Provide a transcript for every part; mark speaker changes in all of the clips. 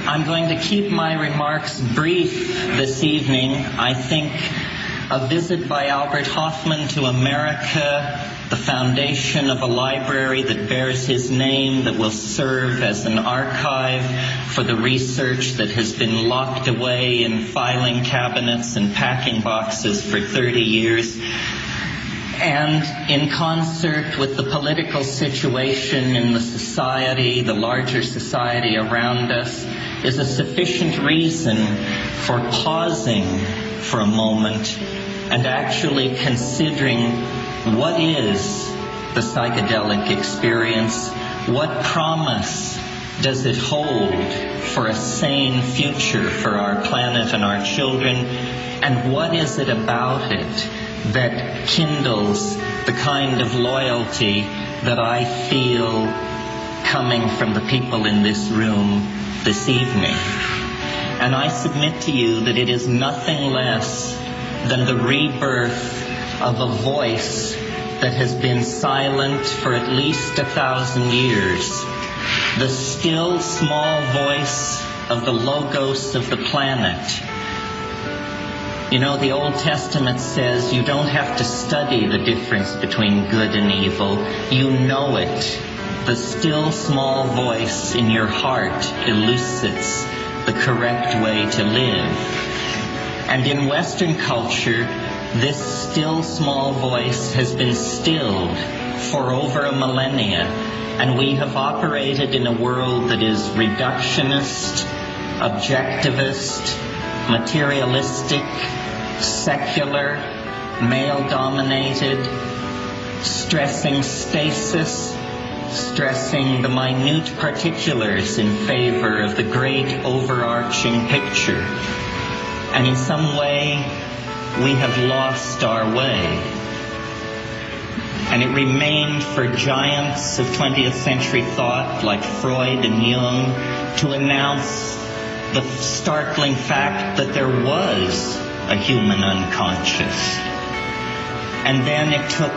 Speaker 1: I'm going to keep my remarks brief this evening. I think a visit by Albert Hofmann to America, the foundation of a library that bears his name, that will serve as an archive for the research that has been locked away in filing cabinets and packing boxes for 30 years, and in concert with the political situation in the society, the larger society around us, is a sufficient reason for pausing for a moment and actually considering what is the psychedelic experience, what promise does it hold for a sane future for our planet and our children, and what is it about it that kindles the kind of loyalty that I feel coming from the people in this room this evening. And I submit to you that it is nothing less than the rebirth of a voice that has been silent for at least 1,000 years. The still small voice of the logos of the planet. You know, the Old Testament says you don't have to study the difference between good and evil. You know it. The still small voice in your heart elucidates the correct way to live. And in Western culture, this still small voice has been stilled for over a millennia, and we have operated in a world that is reductionist, objectivist, materialistic, secular, male-dominated, stressing stasis, stressing the minute particulars in favor of the great overarching picture. And in some way, we have lost our way. And it remained for giants of 20th century thought like Freud and Jung to announce the startling fact that there was a human unconscious. And then it took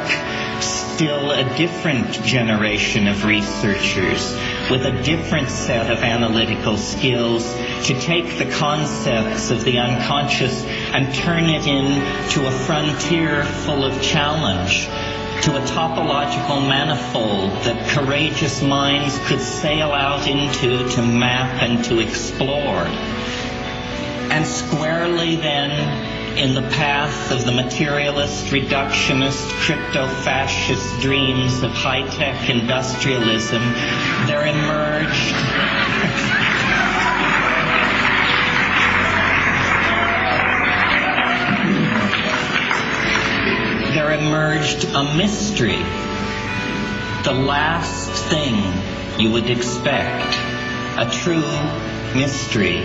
Speaker 1: still a different generation of researchers with a different set of analytical skills to take the concepts of the unconscious and turn it into a frontier full of challenge, to a topological manifold that courageous minds could sail out into to map and to explore. And squarely then, in the path of the materialist, reductionist, crypto-fascist dreams of high-tech industrialism, there emerged a mystery, the last thing you would expect, a true mystery.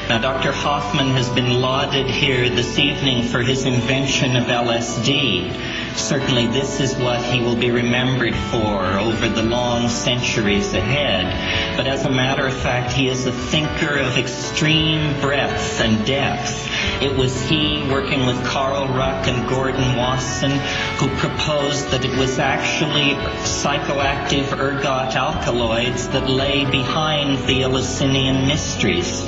Speaker 1: Now, Dr. Hofmann has been lauded here this evening for his invention of LSD. Certainly this is what he will be remembered for over the long centuries ahead. But as a matter of fact, he is a thinker of extreme breadth and depth. It was he, working with Carl Ruck and Gordon Wasson, who proposed that it was actually psychoactive ergot alkaloids that lay behind the Eleusinian mysteries,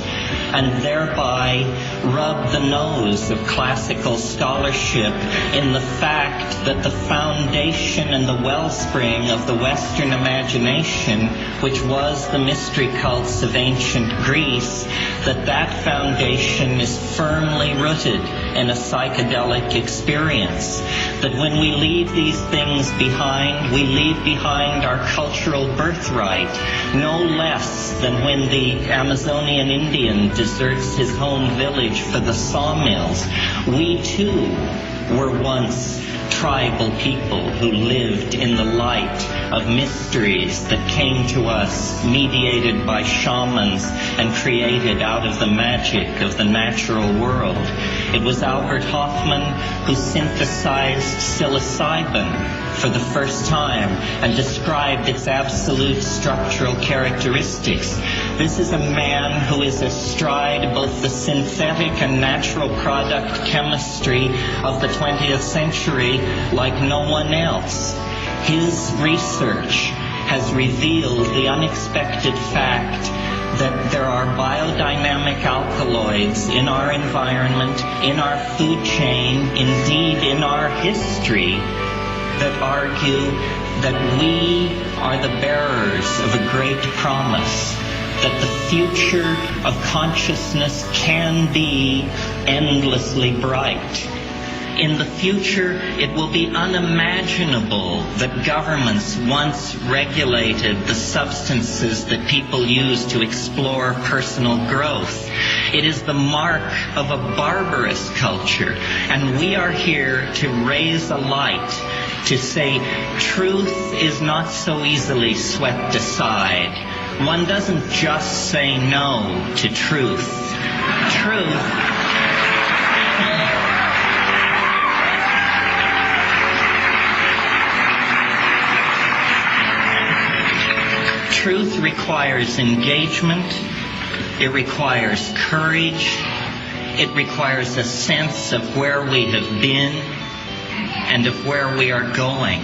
Speaker 1: and thereby rubbed the nose of classical scholarship in the fact that the foundation and the wellspring of the Western imagination, which was the mystery cults of ancient Greece, that foundation is firmly rooted in a psychedelic experience. That when we leave these things behind, we leave behind our cultural birthright, no less than when the Amazonian Indian deserts his home village for the sawmills. We too were once tribal people who lived in the light of mysteries that came to us mediated by shamans and created out of the magic of the natural world. It was Albert Hofmann who synthesized psilocybin for the first time and described its absolute structural characteristics. This is a man who is astride both the synthetic and natural product chemistry of the 20th century like no one else. His research has revealed the unexpected fact that there are biodynamic alkaloids in our environment, in our food chain, indeed in our history, that argue that we are the bearers of a great promise, that the future of consciousness can be endlessly bright. In the future, it will be unimaginable that governments once regulated the substances that people use to explore personal growth. It is the mark of a barbarous culture, and we are here to raise a light, to say truth is not so easily swept aside. One doesn't just say no to truth. Truth requires engagement, it requires courage, it requires a sense of where we have been and of where we are going.